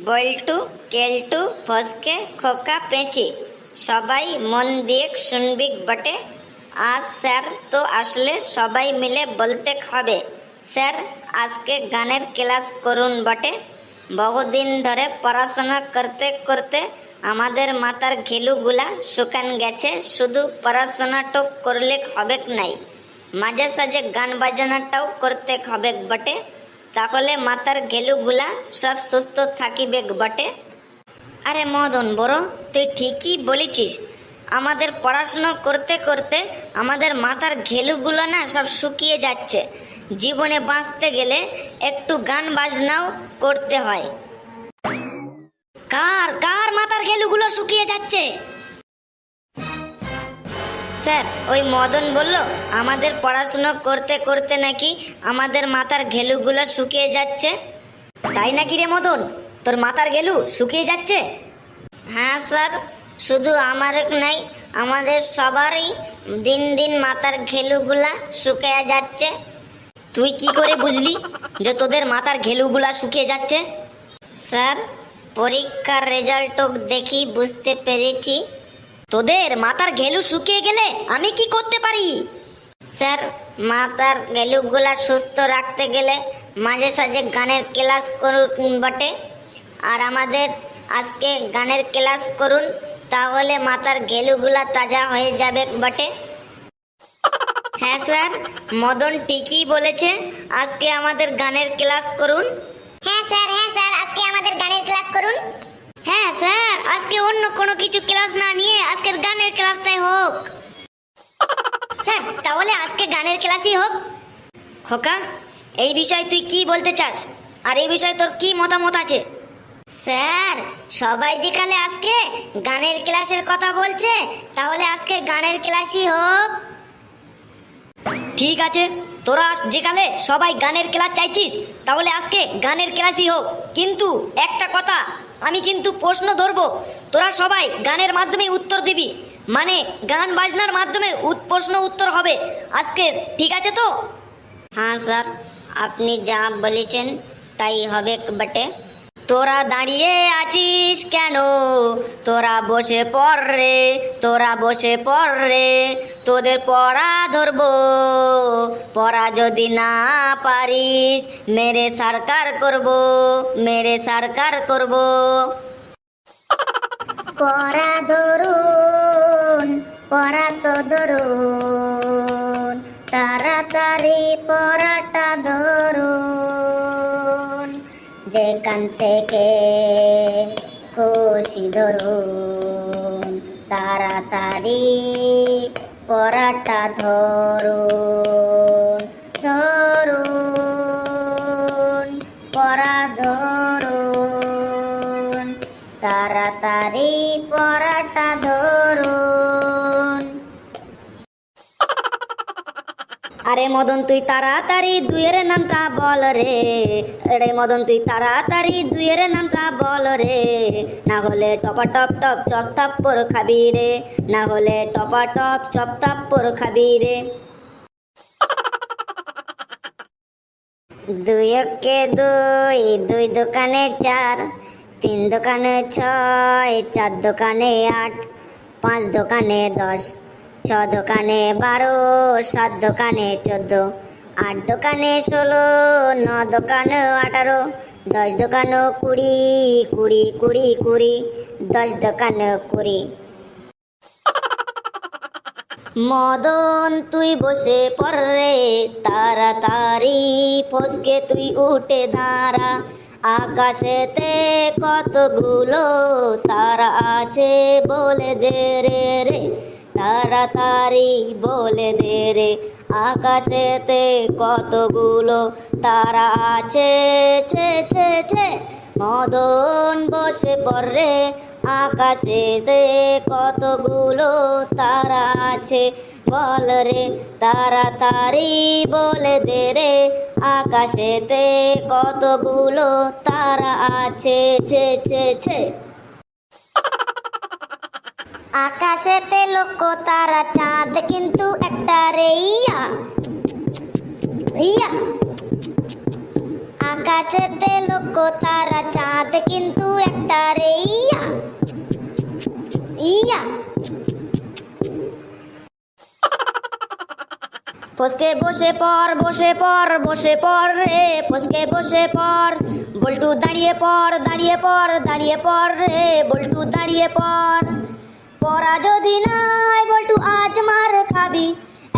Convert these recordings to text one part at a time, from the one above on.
বল্টু, কেলটু, ফসকে, খোকা, পেঁচি সবাই মন দিয়ে শুনবি বটে। আজ স্যার তো আসলে সবাই মিলে বলতে হবে, স্যার আজকে গানের ক্লাস করুন বটে। বহুদিন ধরে পড়াশোনা করতে করতে আমাদের মাথার ঘিলুগুলা শুকান গেছে। শুধু পড়াশোনাটাও করলে হবে নাই, মাঝে সাঝে গান বাজনাটাও করতে হবে বটে, তাহলে মাথার ঘেলুগুলা সব সুস্থ থাকিবে বটে। আরে মদন বড়, তুই ঠিকই বলেছিস। আমাদের পড়াশুনো করতে করতে আমাদের মাথার ঘেলুগুলো না সব শুকিয়ে যাচ্ছে। জীবনে বাঁচতে গেলে একটু গান বাজনাও করতে হয়। কার কার মাথার ঘেলুগুলো শুকিয়ে যাচ্ছে? স্যার ওই মদন বলল আমাদের পড়াশুনো করতে করতে নাকি আমাদের মাথার ঘেলুগুলো শুকিয়ে যাচ্ছে। তাই নাকি রে মদন, তোর মাথার ঘেলু শুকিয়ে যাচ্ছে? হ্যাঁ স্যার, শুধু আমার নাই, আমাদের সবারই দিন দিন মাথার ঘেলুগুলা শুকিয়ে যাচ্ছে। তুই কি করে বুঝলি যে তোদের মাথার ঘেলুগুলা শুকিয়ে যাচ্ছে? স্যার পরীক্ষার রেজাল্ট দেখি বুঝতে পেরেছি। তোদের মাথার ঘেলু শুকিয়ে গেলে আমি কি করতে পারি? স্যার মাথার ঘেলুগুলা সুস্থ রাখতে গেলে মাঝে সাঝে গানের ক্লাস করুন বটে। আর আমাদের আজকে গানের ক্লাস করুন, তাহলে মাথার ঘেলুগুলা তাজা হয়ে যাবে বটে। হ্যাঁ স্যার, মদন ঠিকই বলেছে, আজকে আমাদের গানের ক্লাস করুন। হ্যাঁ স্যার আজকে আমাদের গানের ক্লাস করুন। হ্যাঁ স্যার, আজকে অন্য কোনো কিছু ক্লাস না নিয়ে আজকের গানের ক্লাসটাই হোক। স্যার তাহলে আজকে গানের ক্লাসই হোক। খোকা, এই বিষয়ে তুই কি বলতে চাস, আর এই বিষয়ে তোর কি মতামত আছে? স্যার সবাই যেখানে আজকে গানের ক্লাসের কথা বলছে, তাহলে আজকে গানের ক্লাসই হোক। ঠিক আছে, তোরা যেখানে সবাই গানের ক্লাস চাইছিস, তাহলে আজকে গানের ক্লাসই হোক। কিন্তু একটা কথা, আমি কিন্তু প্রশ্ন ধরবো, তোরা সবাই গানের মাধ্যমে উত্তর দিবি, মানে গান বাজনার মাধ্যমে প্রশ্ন উত্তর হবে আজকে, ঠিক আছে তো? হ্যাঁ স্যার, আপনি যা বলেছেন তাই হবে বটে। তোরা দাঁড়িয়ে আছিস কেন, তোরা বসে পড় রে, তোরা বসে পড় রে, তোদের পড়া ধরবো। পড়া যদি না পারিস মেরে সরকার করব, মেরে সরকার করব। পড়া ধরুন, পড়া তো ধরুন, তাড়াতাড়ি পড়াটা ধরুন, যেখান থেকে খুশি ধরুন, তাড়াতাড়ি পড়াটা ধরুন, ধরুন পড়া ধরুন, তাড়াতাড়ি পড়াটা ধরুন। আরে মদন তুই তাড়াতাড়ি দুইয়ের নামটা বল রে, আরে মদন তুই তাড়াতাড়ি দুইয়ের নামটা বল রে, না হলে টপা টপ টপ চপ থাপ্পড় খাবি রে, না হলে টপা টপ চপ থাপ্পড় খাবি রে। দুই একে দুই, দুই দোকানে চার, তিন দোকানে ছয়, চার দোকানে আট, পাঁচ দোকানে 10, 6 দোকানে 12, 7 দোকানে 14, 8 দোকানে 16, 9 দোকানে 18, 10 দোকানে 20, 20 20 20, 10 দোকানে 20। মদন তুই বসে পড় রে, তাড়াতাড়ি ফসকে তুই উঠে দাঁড়া, আকাশেতে কতগুলো তারা আছে বলে দে রে রে, তাড়াতাড়ি বলে দে রে, আকাশেতে কতগুলো তারা আছে ছে ছে ছে। মদন বসে পড় রে, আকাশেতে কতগুলো তারা আছে বল রে, তাড়াতাড়ি বলে দে রে, আকাশেতে কতগুলো তারা আছে ছে ছে ছে। আকাশেতে লক্ষ তারা, চাঁদ কিন্তু একটা রে, ইয়া ইয়া। আকাশেতে লক্ষ তারা চাঁদ কিন্তু একটা রে ইয়া ইয়া। ফসকে বসে পর বসে পর বসে পর রে, ফসকে বসে পর। বল্টু দাঁড়িয়ে পর দাঁড়িয়ে পর দাঁড়িয়ে পর রে, বল্টু দাঁড়িয়ে পর। পড়া যদি নাই বল্টু আজ মার খাবি,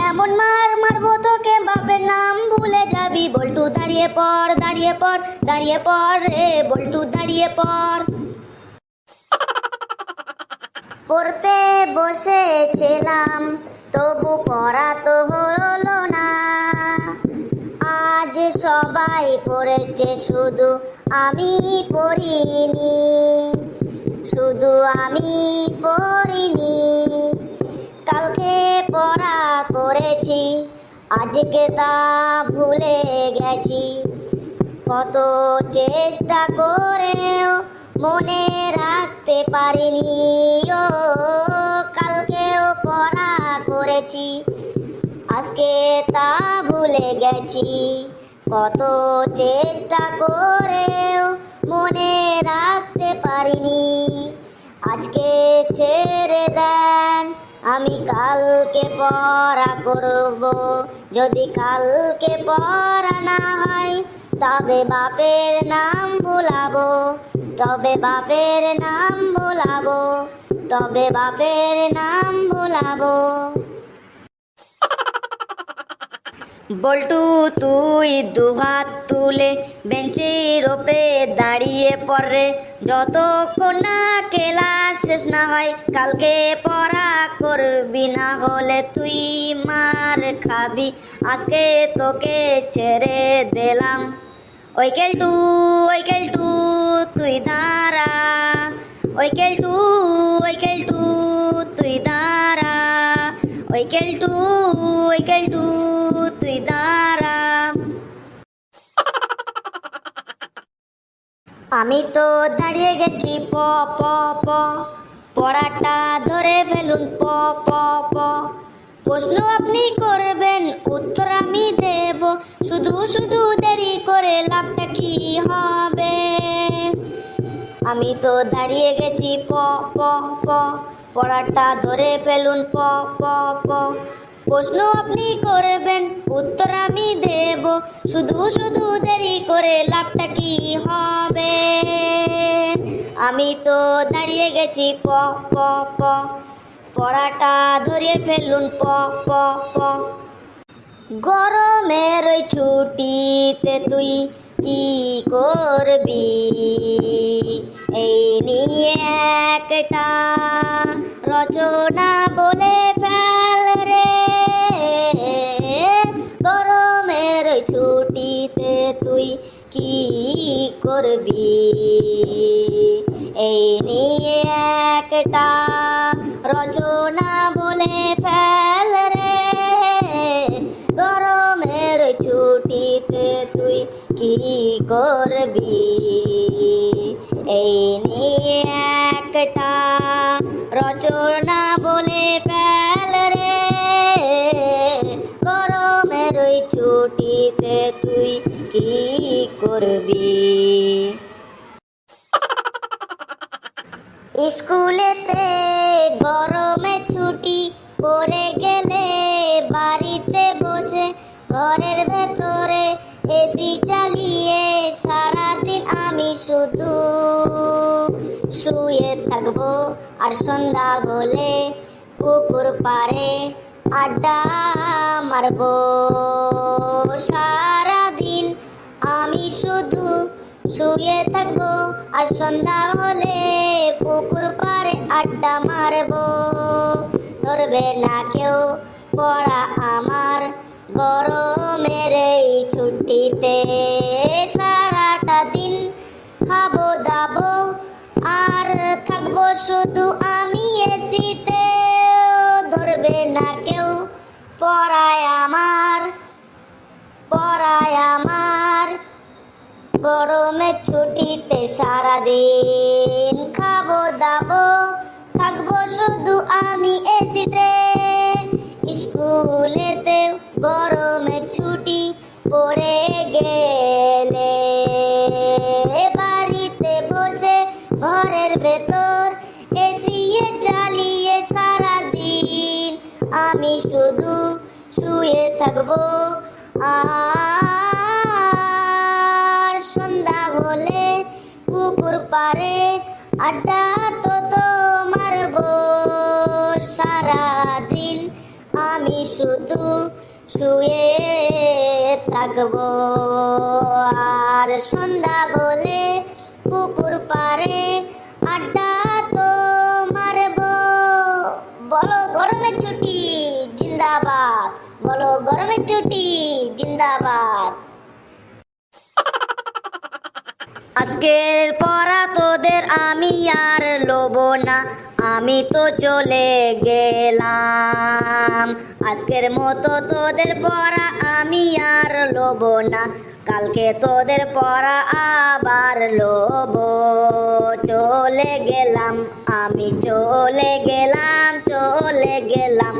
এমন মার মারবো তোকে বাপের নাম ভুলে যাবি। বল্টু দাঁড়িয়ে পর দাঁড়িয়ে পর দাঁড়িয়ে পর রে, বল্টু দাঁড়িয়ে পর। পড়তে বসেছিলাম তবু পড়া তো হলো না, আজ সবাই পড়েছে শুধু আমি পড়িনি, শুধু আমি পড়িনি। কালকে পড়া করেছি আজকে তা ভুলে গেছি, কত চেষ্টা করেও মনে রাখতে পারিনি। ও কালকেও পড়া করেছি আজকে তা ভুলে গেছি, কত চেষ্টা করেও মনে রাখতে পারিনি। আজকে ছেড়ে দেন আমি কালকে পড়া করব, যদি কালকে পড়া না হয় তবে বাপের নাম ভুলাবো, তবে বাপের নাম ভুলাবো, তবে বাপের নাম ভুলাবো। বল্টু তুই দুহাত তুলে বেঞ্চের ওপরে দাঁড়িয়ে পড়ে, যতক্ষণ না ক্লাস শেষ না হয় কালকে পড়া করবি, না হলে তুই মার খাবি। আজকে তোকে ছেড়ে দিলাম, ওই কেলটু তুই দাঁড়া, ওই কেলটু তুই দাঁড়া, ওই কেলটু তুই দাঁড়া। আমি তো দাঁড়িয়ে গেছি প প প, পড়াটা ধরে ফেলুন প প প। প্রশ্ন আপনি করবেন উত্তর আমি দেব, শুধু শুধু দেরি করে লাভটা কি হবে। আমি তো দাঁড়িয়ে গেছি প প প, পড়াটা ধরে ফেলুন প প প। প্রশ্ন আপনি করবেন উত্তর আমি দেব, শুধু শুধু দেরি করে লাভটা কি হবে। আমি তো দাঁড়িয়ে গেছি প প প, পড়াটা ধরে ফেলুন প প প। গরমের ওই ছুটিতে তুই কি করবি, এই নিয়ে একটা রচনা বলে ফেল রে। গরমের ওই ছুটিতে তুই কি করবি, এই নিয়ে একটা রচনা বলে ফেল রে। গরমের ছুটিতে তুই কি করবি, এই নিয়ে একটা রচনা বলে ফেল রে। গরমের ছুটিতে তুই কি করবি। স্কুলেতে গরমে ছুটি পড়ে গেলে বাড়িতে বসে ঘরের ভেতরে এসি চালিয়ে সারাদিন আমি শুধু শুয়ে থাকবো, আর সন্ধ্যা হলে পুকুর পাড়ে আড্ডা মারবো। সারাদিন আমি শুধু শুয়ে থাকবো, আর সন্ধ্যা হলে পুকুর পাড়ে আড্ডা মারবো। ধরবে না কেউ পড়া আমার গরমের এই ছুটিতে। সারাটা দিন খাবো দাবো আর থাকবো শুধু আমি এসিতে। ধরবে না কেউ পড়ায় আমার, পড়ায় আমার গরমের ছুটিতে। সারাদিন খাবো দাবো থাকবো শুধু আমি এসিতে। স্কুলেতে গরমের ছুটি পড়ে গেলে থাকবো। আর সন্ধ্যা হলে পুকুর পাড়ে আড্ডা তো মারবো। সারাদিন আমি শুধু শুয়ে থাকবো। আর সন্ধ্যা হলে পুকুর পাড়ে আড্ডা তো মারবো। বলো গরমের ছুটি জিন্দাবাদ, বলো গরমের ছুটি জিন্দাবাদ। আজকের পড়া তোদের আমি আর লবো না, আমি তো চলে গেলাম। আজকের মতো তোদের পড়া আমি আর লবো না, কালকে তোদের পড়া আবার লবো। চলে গেলাম, আমি চলে গেলাম, চলে গেলাম।